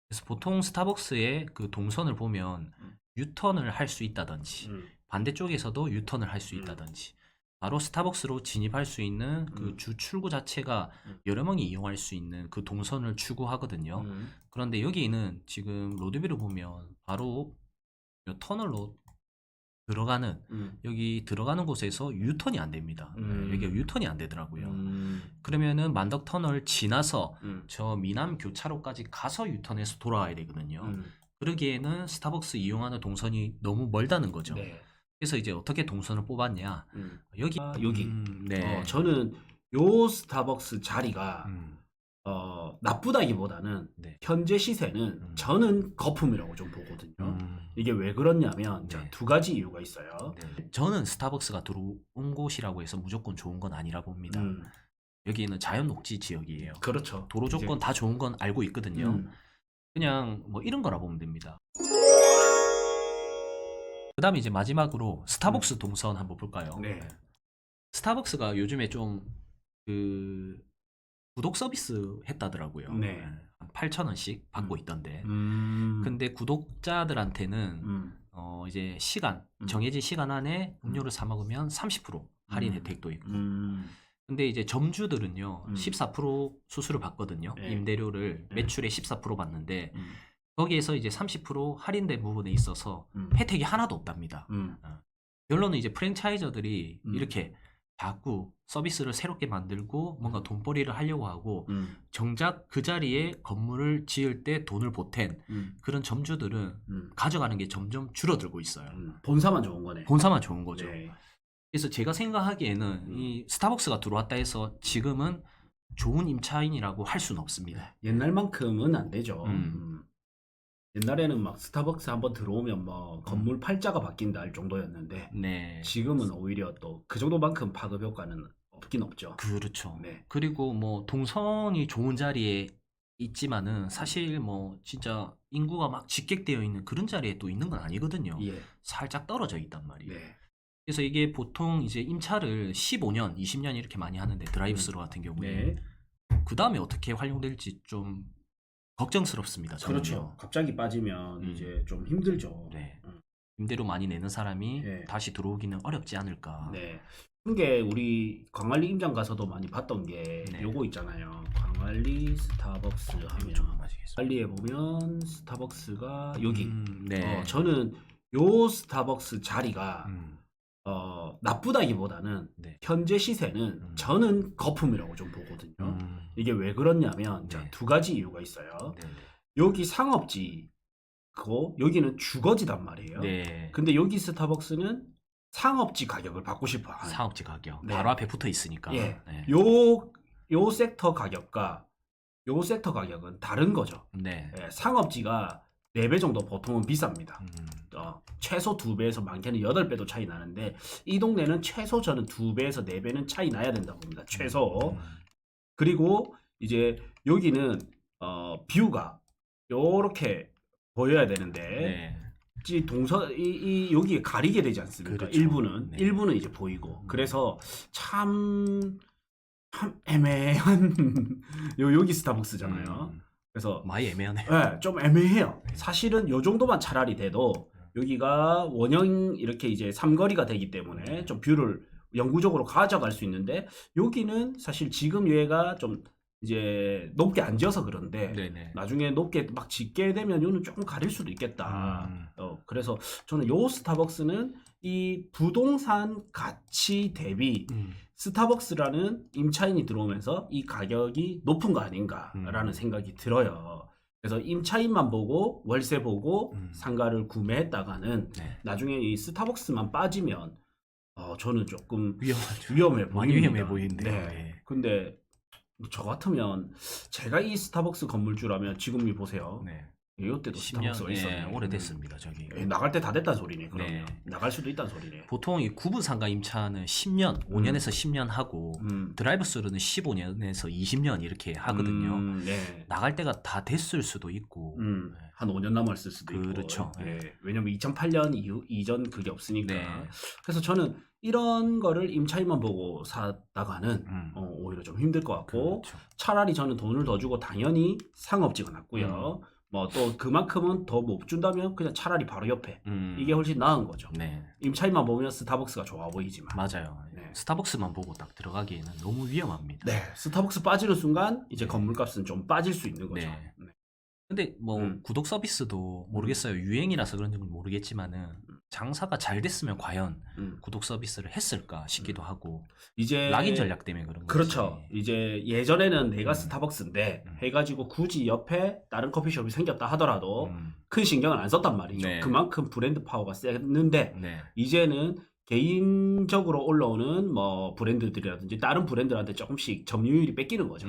그래서 보통 스타벅스의 그 동선을 보면 음. 유턴을 할 수 있다든지 음. 반대쪽에서도 유턴을 할 수 음. 있다든지 바로 스타벅스로 진입할 수 있는 그 음. 주 출구 자체가 음. 여러 명이 이용할 수 있는 그 동선을 추구하거든요. 음. 그런데 여기는 지금 로드뷰를 보면 바로 요 터널로 들어가는 음. 여기 들어가는 곳에서 유턴이 안 됩니다. 여기가 유턴이 안 되더라고요. 그러면은 만덕 터널 지나서 음. 저 미남 교차로까지 가서 유턴해서 돌아와야 되거든요. 음. 그러기에는 스타벅스 이용하는 동선이 너무 멀다는 거죠. 네. 그래서 이제 어떻게 동선을 뽑았냐? 여기 여기. 네. 저는 요 스타벅스 자리가 음, 나쁘다기보다는 네. 현재 시세는 저는 거품이라고 좀 보거든요. 음, 이게 왜 그러냐면 네. 두 가지 이유가 있어요. 네. 저는 스타벅스가 들어온 곳이라고 해서 무조건 좋은 건 아니라 봅니다. 음. 여기는 자연 녹지 지역이에요. 그렇죠. 도로 조건 이제, 다 좋은 건 알고 있거든요. 음. 그냥 뭐 이런 거라 보면 됩니다. 그 다음에 이제 마지막으로 스타벅스 동선 한번 볼까요? 네. 스타벅스가 요즘에 좀 그 구독 서비스 했다더라고요. 네. 8,000원씩 받고 있던데. 음. 근데 구독자들한테는 음. 이제 시간, 음. 정해진 시간 안에 음료를 사 먹으면 30% 할인 혜택도 있고. 근데 이제 점주들은요, 14% 수수료 받거든요. 네. 임대료를 네. 매출의 14% 받는데, 음. 거기에서 이제 30% 할인된 부분에 있어서 혜택이 하나도 없답니다. 결론은 이제 프랜차이저들이 이렇게 자꾸 서비스를 새롭게 만들고 뭔가 돈벌이를 하려고 하고 정작 그 자리에 건물을 지을 때 돈을 보탠 그런 점주들은 가져가는 게 점점 줄어들고 있어요. 본사만 좋은 거네. 본사만 좋은 거죠. 네. 그래서 제가 생각하기에는 이 스타벅스가 들어왔다 해서 지금은 좋은 임차인이라고 할 수는 없습니다. 옛날만큼은 안 되죠. 옛날에는 막 스타벅스 한번 들어오면 뭐 건물 팔자가 바뀐다 할 정도였는데 네. 지금은 오히려 또 그 정도만큼 파급 효과는 없긴 없죠. 그렇죠. 네. 그리고 뭐 동선이 좋은 자리에 있지만은 사실 뭐 진짜 인구가 막 집객되어 있는 그런 자리에 또 있는 건 아니거든요. 예. 살짝 떨어져 있단 말이에요. 네. 그래서 이게 보통 이제 임차를 15년, 20년 이렇게 많이 하는데 드라이브스루 같은 경우에 네. 그 다음에 어떻게 활용될지 좀 걱정스럽습니다. 저는요. 그렇죠. 갑자기 빠지면 이제 좀 힘들죠. 네. 임대료 많이 내는 사람이 네. 다시 들어오기는 어렵지 않을까. 네. 그게 우리 광안리 임장 가서도 많이 봤던 게 네. 요거 있잖아요. 광안리 스타벅스 하면 좀 마시겠습니다. 광안리에 보면 스타벅스가 여기. 네. 저는 요 스타벅스 자리가 나쁘다기보다는 네. 현재 시세는 저는 거품이라고 좀 보거든요. 이게 왜 그러냐면 네. 두 가지 이유가 있어요. 네. 여기 상업지고 여기는 주거지단 말이에요. 네. 근데 여기 스타벅스는 상업지 가격을 받고 싶어 하는. 상업지 가격. 네. 바로 앞에 붙어 있으니까. 예. 네. 요 섹터 가격과 요 섹터 가격은 다른 거죠. 네. 예, 상업지가 4배 정도 보통은 비쌉니다. 음. 최소 2배에서 많게는 8배도 차이 나는데 이 동네는 최소 저는 2배에서 4배는 차이 나야 된다고 봅니다. 최소. 그리고 이제 여기는 뷰가 요렇게 보여야 되는데 네. 이 동서 여기 가리게 되지 않습니까? 그렇죠. 일부는 네. 일부는 이제 보이고 그래서 참 애매한 여기 스타벅스잖아요. 그래서 많이 애매하네요. 네, 좀 애매해요. 사실은 요 정도만 차라리 돼도 여기가 원형 이렇게 이제 삼거리가 되기 때문에 좀 뷰를 영구적으로 가져갈 수 있는데 여기는 사실 지금 얘가 좀 이제 높게 안 지어서 그런데 네네. 나중에 높게 막 짓게 되면 요는 조금 가릴 수도 있겠다. 그래서 저는 요 스타벅스는 이 부동산 가치 대비 스타벅스라는 임차인이 들어오면서 이 가격이 높은 거 아닌가라는 생각이 들어요. 그래서 임차인만 보고 월세 보고 상가를 구매했다가는 네. 나중에 이 스타벅스만 빠지면 저는 조금 위험하죠. 위험해 많이 보입니다. 위험해 보이는데요. 네. 네. 근데 저 같으면 제가 이 스타벅스 건물주라면 지금 이 보세요. 네. 이때도 10년 스타벅스가 있었네. 오래됐습니다. 저기. 나갈 때 다 됐다는 소리네. 그러면 네. 나갈 수도 있다는 소리네. 보통 이 구분 상가 임차는 10년, 5년에서 10년 하고 드라이브스루는 15년에서 20년 이렇게 하거든요. 네. 나갈 때가 다 됐을 수도 있고. 네. 한 5년 남았을 수도 있고. 그렇죠. 네. 왜냐면 2008년 이전 그게 없으니까. 네. 그래서 저는 이런 거를 임차인만 보고 사다가는 오히려 좀 힘들 것 같고 그렇죠. 차라리 저는 돈을 더 주고 당연히 상업지가 낫고요. 뭐 또 그만큼은 더 못 준다면 그냥 차라리 바로 옆에 이게 훨씬 나은 거죠. 네. 임차인만 보면 스타벅스가 좋아 보이지만 맞아요. 네. 스타벅스만 보고 딱 들어가기에는 너무 위험합니다. 네, 스타벅스 빠지는 순간 이제 건물값은 좀 빠질 수 있는 거죠. 네. 근데 뭐 구독 서비스도 모르겠어요. 유행이라서 그런지 모르겠지만은 장사가 잘 됐으면 과연 구독 서비스를 했을까 싶기도 하고 이제 락인 전략 때문에 그런 거지. 그렇죠. 이제 예전에는 내가 스타벅스인데 해가지고 굳이 옆에 다른 커피숍이 생겼다 하더라도 큰 신경을 안 썼단 말이죠. 네. 그만큼 브랜드 파워가 셌는데 네. 이제는 개인적으로 올라오는 뭐 브랜드들이라든지 다른 브랜드한테 조금씩 점유율이 뺏기는 거죠.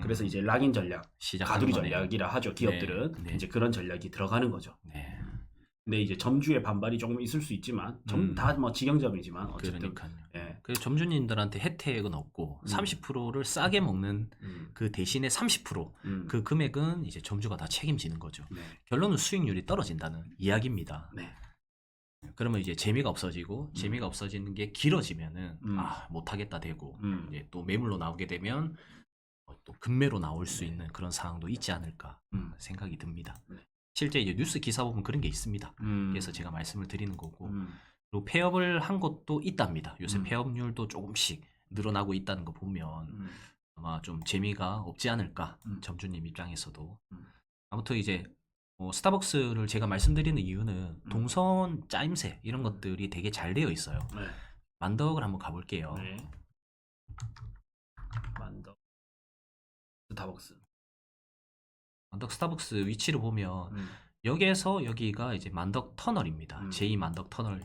그래서 이제 락인 전략, 가두리 거네요. 전략이라 하죠. 기업들은 네. 이제 그런 전략이 들어가는 거죠. 네. 근데 이제 점주의 반발이 조금 있을 수 있지만 다 뭐 직영점이지만 어쨌든 그러니까요. 예. 그 점주님들한테 혜택은 없고 30%를 싸게 먹는 그 대신에 30% 그 금액은 이제 점주가 다 책임지는 거죠. 네. 결론은 수익률이 떨어진다는 이야기입니다. 네. 그러면 이제 재미가 없어지고 재미가 없어지는 게 길어지면은 못하겠다 되고 이제 또 매물로 나오게 되면 또 급매로 나올 수 있는 그런 상황도 있지 않을까 생각이 듭니다. 실제 이제 뉴스 기사 보면 그런 게 있습니다. 그래서 제가 말씀을 드리는 거고 그리고 폐업을 한 곳도 있답니다. 요새 폐업률도 조금씩 늘어나고 있다는 거 보면 아마 좀 재미가 없지 않을까 점주님 입장에서도 아무튼 이제 스타벅스를 제가 말씀드리는 이유는 동선 짜임새 이런 것들이 되게 잘 되어 있어요. 네. 만덕을 한번 가볼게요. 네. 만덕 스타벅스. 만덕 스타벅스 위치를 보면 여기에서 여기가 이제 만덕 터널입니다. 제2 만덕 터널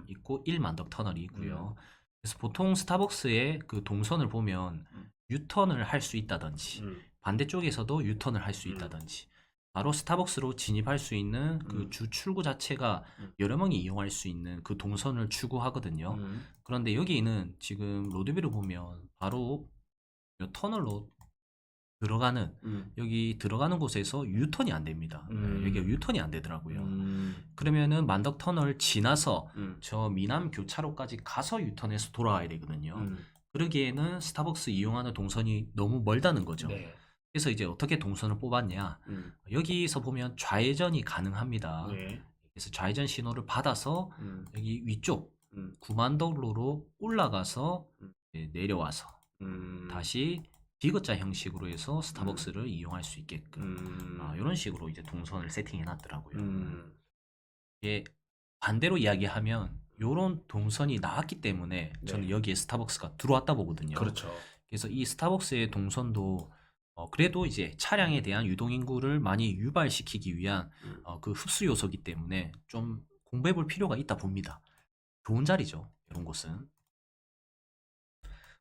있고 1 만덕 터널이 있고요. 그래서 보통 스타벅스의 그 동선을 보면 유턴을 할 수 있다든지 반대쪽에서도 유턴을 할 수 있다든지 바로 스타벅스로 진입할 수 있는 그 주 출구 자체가 여러 명이 이용할 수 있는 그 동선을 추구하거든요. 그런데 여기는 지금 로드뷰를 보면 바로 이 터널로 들어가는 여기 들어가는 곳에서 유턴이 안 됩니다. 여기가 유턴이 안 되더라고요. 그러면은 만덕 터널 지나서 저 미남 교차로까지 가서 유턴해서 돌아와야 되거든요. 그러기에는 스타벅스 이용하는 동선이 너무 멀다는 거죠. 네. 그래서 이제 어떻게 동선을 뽑았냐? 여기서 보면 좌회전이 가능합니다. 네. 그래서 좌회전 신호를 받아서 여기 위쪽 구만덕로로 올라가서 내려와서 다시 디귿자 형식으로 해서 스타벅스를 이용할 수 있게끔 이런 식으로 이제 동선을 세팅해 놨더라고요. 이게 반대로 이야기하면 이런 동선이 나왔기 때문에 저는 여기에 스타벅스가 들어왔다 보거든요. 그렇죠. 그래서 이 스타벅스의 동선도 그래도 이제 차량에 대한 유동 인구를 많이 유발시키기 위한 그 흡수 요소이기 때문에 좀 공부해 볼 필요가 있다 봅니다. 좋은 자리죠. 이런 곳은.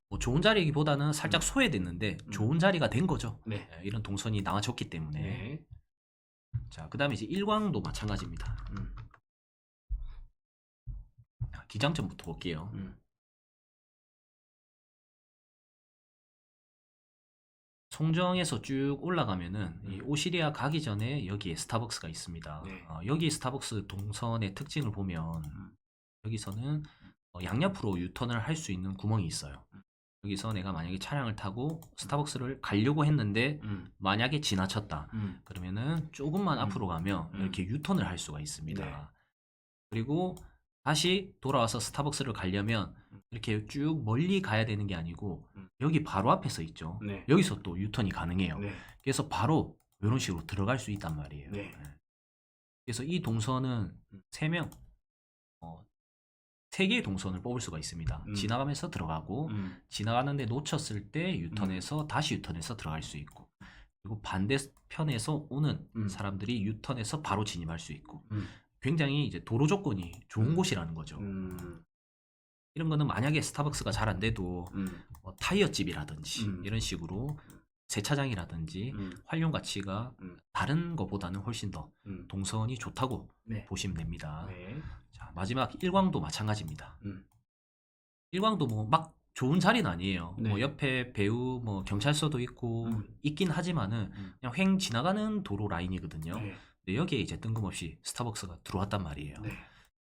뭐 좋은 자리기보다는 살짝 소외됐는데 좋은 자리가 된 거죠. 네. 이런 동선이 나와줬기 때문에. 네. 자, 그 다음에 이제 일광도 마찬가지입니다. 기장점부터 볼게요. 송정에서 쭉 올라가면은 이 오시리아 가기 전에 여기에 스타벅스가 있습니다. 네. 여기 스타벅스 동선의 특징을 보면 여기서는 양옆으로 유턴을 할 수 있는 구멍이 있어요. 여기서 내가 만약에 차량을 타고 스타벅스를 가려고 했는데 만약에 지나쳤다. 그러면은 조금만 앞으로 가면 이렇게 유턴을 할 수가 있습니다. 네. 그리고 다시 돌아와서 스타벅스를 가려면 이렇게 쭉 멀리 가야 되는 게 아니고 여기 바로 앞에서 있죠. 네. 여기서 또 유턴이 가능해요. 네. 그래서 바로 이런 식으로 들어갈 수 있단 말이에요. 네. 그래서 이 동선은 3명, 3개의 동선을 뽑을 수가 있습니다. 지나가면서 들어가고 지나가는데 놓쳤을 때 유턴해서 다시 유턴해서 들어갈 수 있고 그리고 반대편에서 오는 사람들이 유턴해서 바로 진입할 수 있고 굉장히 이제 도로 조건이 좋은 곳이라는 거죠. 이런 거는 만약에 스타벅스가 잘 안 돼도 타이어집이라든지 이런 식으로 세차장이라든지 활용 가치가 다른 것보다는 훨씬 더 동선이 좋다고 네. 보시면 됩니다. 네. 자, 마지막 일광도 마찬가지입니다. 일광도 뭐 막 좋은 자리는 아니에요. 네. 뭐 옆에 배우 뭐 경찰서도 있고 있긴 하지만은 그냥 횡 지나가는 도로 라인이거든요. 네. 근데 여기에 이제 뜬금없이 스타벅스가 들어왔단 말이에요. 네.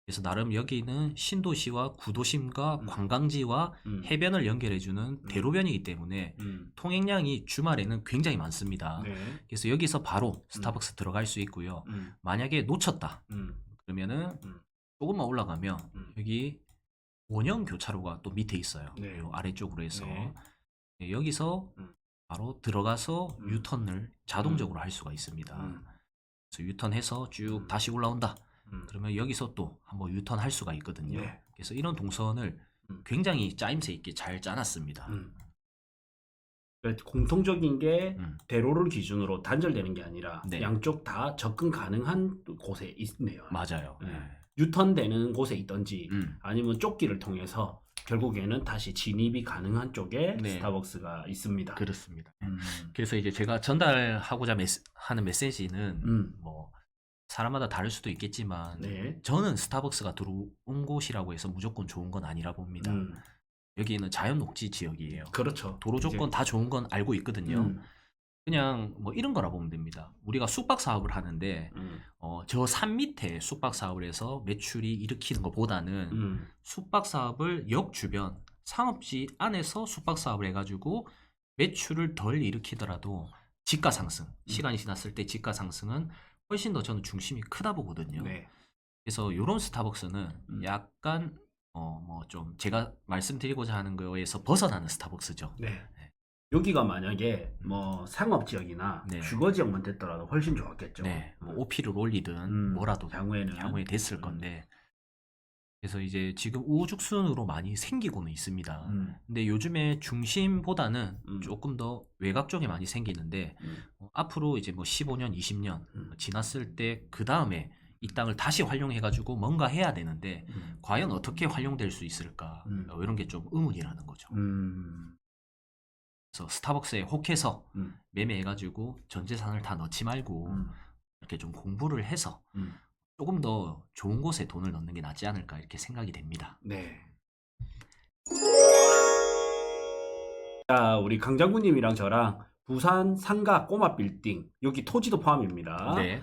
그래서 나름 여기는 신도시와 구도심과 관광지와 해변을 연결해주는 대로변이기 때문에 통행량이 주말에는 굉장히 많습니다. 네. 그래서 여기서 바로 스타벅스 들어갈 수 있고요. 만약에 놓쳤다 그러면은 조금만 올라가면 여기 원형 교차로가 또 밑에 있어요. 네. 요 아래쪽으로 해서 네. 네, 여기서 바로 들어가서 유턴을 자동적으로 할 수가 있습니다. 그래서 유턴해서 쭉 다시 올라온다. 그러면 여기서 또 한번 유턴할 수가 있거든요. 네. 그래서 이런 동선을 굉장히 짜임새 있게 잘 짜놨습니다. 공통적인 게 대로를 기준으로 단절되는 게 아니라 네. 양쪽 다 접근 가능한 곳에 있네요. 맞아요. 네. 네. 유턴되는 곳에 있던지 아니면 쫓기를 통해서 결국에는 다시 진입이 가능한 쪽에 네. 스타벅스가 있습니다. 그렇습니다. 그래서 이제 제가 전달하고자 하는 메시지는 뭐 사람마다 다를 수도 있겠지만 네. 저는 스타벅스가 들어온 곳이라고 해서 무조건 좋은 건 아니라 봅니다. 여기는 자연 녹지 지역이에요. 그렇죠. 도로 조건 이제, 다 좋은 건 알고 있거든요. 그냥 뭐 이런 거라 보면 됩니다. 우리가 숙박 사업을 하는데 저 산 밑에 숙박 사업을 해서 매출이 일으키는 것보다는 숙박 사업을 역 주변 상업지 안에서 숙박 사업을 해가지고 매출을 덜 일으키더라도 지가 상승, 시간이 지났을 때 지가 상승은 훨씬 더 저는 중심이 크다 보거든요. 네. 그래서 이런 스타벅스는 약간 뭐 좀 제가 말씀드리고자 하는 거에서 벗어나는 스타벅스죠. 네. 여기가 만약에 뭐 상업 지역이나 네. 주거 지역만 됐더라도 훨씬 좋았겠죠. 네, 뭐 OP를 올리든 뭐라도 향후에 됐을 건데 그래서 이제 지금 우후죽순으로 많이 생기고는 있습니다. 근데 요즘에 중심보다는 조금 더 외곽 쪽에 많이 생기는데 앞으로 이제 뭐 15년, 20년 지났을 때 그 다음에 이 땅을 다시 활용해가지고 뭔가 해야 되는데 과연 어떻게 활용될 수 있을까 이런 게 좀 의문이라는 거죠. 그래서 스타벅스에 혹해서 매매해가지고 전 재산을 다 넣지 말고 이렇게 좀 공부를 해서 조금 더 좋은 곳에 돈을 넣는 게 낫지 않을까 이렇게 생각이 됩니다. 네. 자, 우리 강장군님이랑 저랑 부산 상가 꼬마 빌딩 여기 토지도 포함입니다. 네.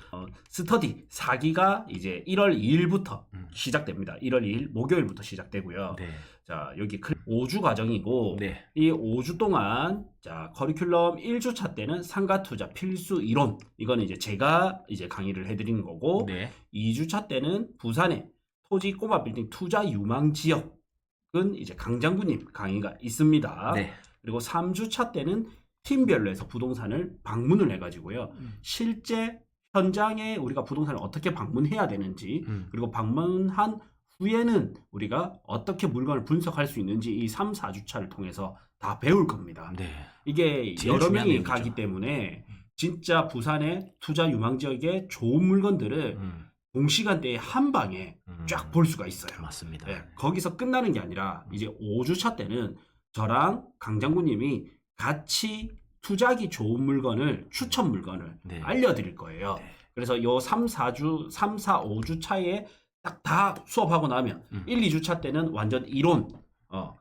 스터디 4기가 이제 1월 2일부터 시작됩니다. 1월 2일 목요일부터 시작되고요. 네. 자, 여기 5주 과정이고 네. 이 5주 동안 자, 커리큘럼 1주차 때는 상가 투자 필수 이론 이거는 이제 제가 이제 강의를 해드리는 거고 네. 2주차 때는 부산의 토지 꼬마 빌딩 투자 유망 지역은 이제 강장군님 강의가 있습니다. 네. 그리고 3주차 때는 팀별로 해서 부동산을 방문을 해가지고요. 실제 현장에 우리가 부동산을 어떻게 방문해야 되는지 그리고 방문한 후에는 우리가 어떻게 물건을 분석할 수 있는지 이 3, 4주차를 통해서 다 배울 겁니다. 네. 이게 제일 여러 중요한 명이 내용이죠. 가기 때문에 진짜 부산의 투자 유망 지역의 좋은 물건들을 동시간대에 한 방에 쫙 볼 수가 있어요. 맞습니다. 네, 거기서 끝나는 게 아니라 이제 5주차 때는 저랑 강장군님이 같이 투자하기 좋은 물건을 추천 물건을 네. 알려드릴 거예요. 네. 그래서 요 3, 4, 5주 차에 딱 다 수업하고 나면 1, 2주차 때는 완전 이론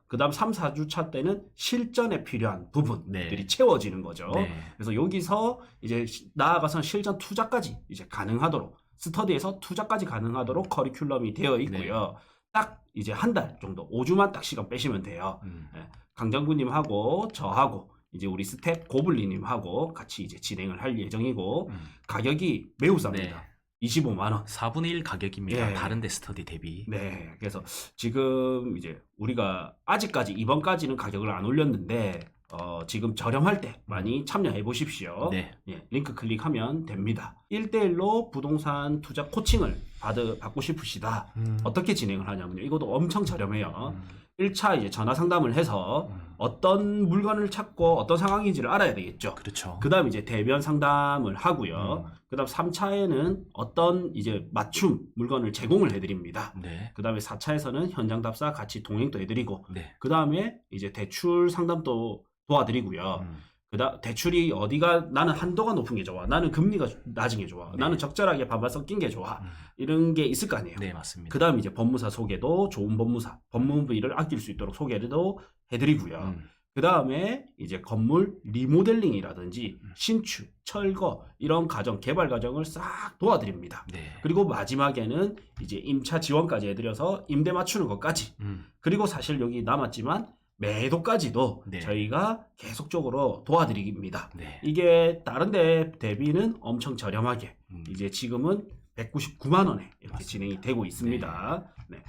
그 다음 3, 4주차 때는 실전에 필요한 부분들이 네. 채워지는 거죠. 네. 그래서 여기서 이제 나아가서 실전 투자까지 이제 가능하도록 스터디에서 투자까지 가능하도록 커리큘럼이 되어 있고요. 딱 이제 한 달 정도 5주만 딱 시간 빼시면 돼요. 네. 강장군님하고 저하고 이제 우리 스텝 고블리님하고 같이 이제 진행을 할 예정이고 가격이 매우 쌉니다. 네. 25만 원. 4분의 1 가격입니다. 예. 다른 데 스터디 대비. 네. 그래서 지금 이제 우리가 아직까지 이번까지는 가격을 안 올렸는데 지금 저렴할 때 많이 참여해 보십시오. 네. 예, 링크 클릭하면 됩니다. 1대1로 부동산 투자 코칭을 받고 싶으시다. 어떻게 진행을 하냐면요. 이것도 엄청 저렴해요. 1차 이제 전화 상담을 해서 어떤 물건을 찾고 어떤 상황인지를 알아야 되겠죠. 그렇죠. 그 다음 이제 대면 상담을 하고요. 그 다음 3차에는 어떤 이제 맞춤 물건을 제공을 해드립니다. 네. 그 다음에 4차에서는 현장 답사 같이 동행도 해드리고, 네. 그 다음에 이제 대출 상담도 도와드리고요. 그다음 대출이 어디가 나는 한도가 높은 게 좋아, 나는 금리가 낮은 게 좋아, 네. 나는 적절하게 반반 섞인 게 좋아, 이런 게 있을 거 아니에요. 네, 맞습니다. 그 다음 이제 법무사 소개도 좋은 법무사, 법무비를 아낄 수 있도록 소개도 해드리고요. 그 다음에 이제 건물 리모델링이라든지 신축, 철거 이런 개발 과정을 싹 도와드립니다. 네. 그리고 마지막에는 이제 임차 지원까지 해드려서 임대 맞추는 것까지. 그리고 사실 여기 남았지만 매도까지도 네. 저희가 계속적으로 도와드립니다. 네. 이게 다른 데 대비는 엄청 저렴하게 이제 지금은 199만 원에 이렇게 맞습니다. 진행이 되고 있습니다. 네.